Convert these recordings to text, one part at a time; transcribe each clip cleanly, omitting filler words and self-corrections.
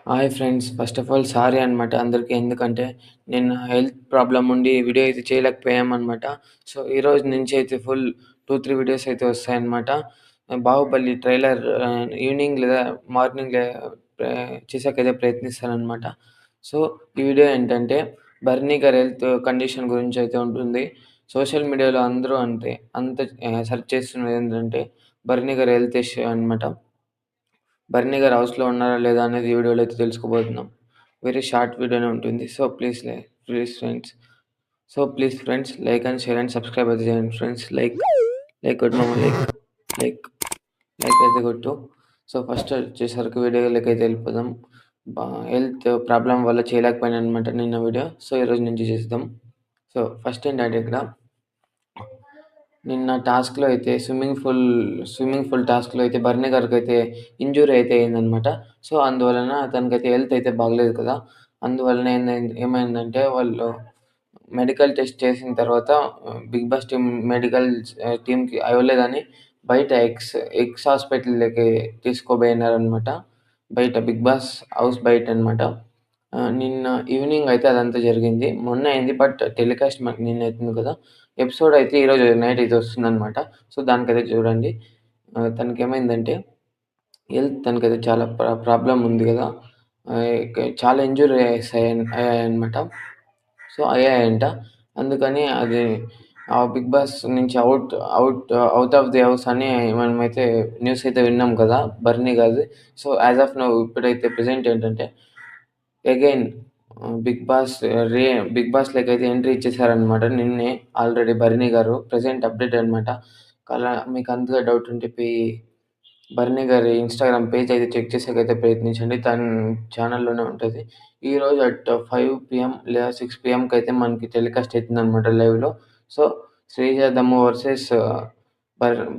Hi friends. First of all sorry అనమాట అందరికి. ఎందుకంటే నిన్న హెల్త్ ప్రాబ్లమ్ ఉండి వీడియో అయితే చేయలేకపోయామనమాట. సో, ఈరోజు నుంచి అయితే ఫుల్ 2, 3 వీడియోస్ అయితే వస్తాయన్నమాట. 'బాహుబలి' ట్రైలర్ ఈవినింగ్ లేదా మార్నింగ్ చేసాకైతే ప్రయత్నిస్తాననమాట. సో, ఈ వీడియో ఏంటంటే బర్నీ గారి హెల్త్ కండిషన్ గురించి అయితే ఉంటుంది. సోషల్ మీడియాలో అందరూ సెర్చ్ చేస్తున్నదేంటంటే బర్నీ గారి హెల్త్ ఇష్యూ అనమాట. బర్నీ గారు హౌస్‌లో ఉన్నారా లేదా అనేది ఈ వీడియోలో అయితే తెలుసుకోబోతున్నాం. వెరీ షార్ట్ వీడియోనే ఉంటుంది. So, please friends. Please friends like and share and subscribe అయితే చేయండి ఫ్రెండ్స్. లైక్ కొట్టు మామ లైక్ లైక్ అయితే కొట్టు. సో, ఫస్ట్ వచ్చేసరికి వీడియోలోకైతే వెళ్ళిపోదాం. హెల్త్ ప్రాబ్లమ్ వల్ల చేయలేకపోయాననమాట నిన్న వీడియో. సో, ఈరోజు నుంచి చేద్దాం. సో, ఫస్ట్ ఏంటంటే ఇక్కడ నిన్న టాస్క్‌లో అయితే స్విమ్మింగ్ పూల్ టాస్క్‌లో అయితే భరణి గారికైతే ఇంజ్యూరీ అయితే అయిందనమాట. సో, అందువలన తనకైతే హెల్త్ అయితే బాగలేదు కదా! అందువలన ఏమైందంటే వాళ్ళు మెడికల్ టెస్ట్ చేసిన తర్వాత 'బిగ్ బాస్' టీమ్‌కి అవ్వలేదని బయట ఎక్స్ హాస్పిటల్‌లోకి తీసుకోబోయినారనమాట. బయట 'బిగ్ బాస్' హౌస్ బయటనమాట. నిన్న ఈవినింగ్ అయితే అదంతా జరిగింది. మొన్న అయింది. బట్ టెలికాస్ట్ మనకి నిన్న అయితుంది కదా! ఎపిసోడ్ అయితే ఈరోజు నైట్ అయితే వస్తుందనమాట. సో, దానికైతే చూడండి. తనకేమైందంటే తనకైతే చాలా ప్రాబ్లమ్ ఉంది కదా! చాలా ఇంజ్యూరీస్ అయ్యాయన్నమాట. సో, అయ్యాయంట. అందుకని అది 'బిగ్ బాస్' నుంచి ఔట్ ఆఫ్ ది హౌస్ అని మనమైతే న్యూస్ అయితే విన్నాం కదా! బర్నీ గారిది. సో, యాస్ ఆఫ్ నౌ ఇప్పుడైతే ప్రెజెంట్ ఏంటంటే అగైన్ 'బిగ్ బాస్'లోకైతే ఎంట్రీ ఇచ్చేసారనమాట. నిన్నే already Bharani garu. Present update అనమాట. మీకు అంతగా డౌట్ ఉంటే భరణి గారి ఇన్‌స్టాగ్రామ్ పేజ్ అయితే చెక్ చేసేకైతే ప్రయత్నించండి. తన ఛానెల్‌లోనే ఉంటది. ఈరోజు అట్ 5 పీఎం లేదా 6 పీఎంకైతే మనకి టెలికాస్ట్ అయితుందనమాట లైవ్‌లో. సో, 'శ్రీజ దమ్ము' వర్సెస్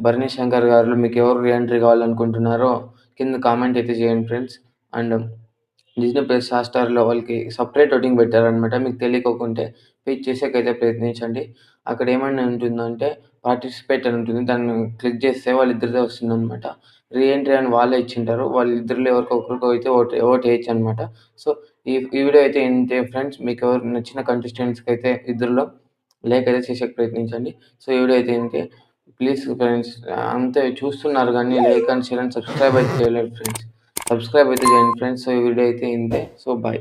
భరణి శంకర్ గారిలో మీకెవరు రీ ఎంట్రీ కావాలనుకుంటున్నారో కింద కామెంట్ అయితే చేయండి ఫ్రెండ్స్. అండ్ డిజ్నీ ప్లస్ హాట్‌స్టార్‌లో వాళ్ళకి సెపరేట్ ఓటింగ్ పెట్టారనమాట. మీకు తెలియకోకుంటే పోయి చేసేకైతే ప్రయత్నించండి. అక్కడ ఏమని ఉంటుందంటే పార్టిసిపేట్ అని ఉంటుంది. దాన్ని క్లిక్ చేస్తే వాళ్ళిద్దరిదే వస్తుందనమాట. రీ ఎంట్రీ అని వాళ్ళే ఇచ్చింటారు. వాళ్ళిద్దరిలో ఎవరికో ఒకరికో అయితే ఓటేయొచ్చనమాట. సో, ఈ వీడియో అయితే ఇంతే ఫ్రెండ్స్. మీకెవరు నచ్చిన కంటెస్టెంట్స్‌కైతే ఇద్దరిలో లైక్ అయితే చేసేకి ప్రయత్నించండి. సో, ఈ వీడియో అయితే ఇంతే. ప్లీజ్ ఫ్రెండ్స్ అంతే చూస్తున్నారు గానీ like and share and subscribe అయితే చేయలేదు ఫ్రెండ్స్. సబ్స్క్రైబ్ అయితే చేయండి ఫ్రెండ్స్. సో, ఈ వీడియో అయితే ఇంతే. So, bye.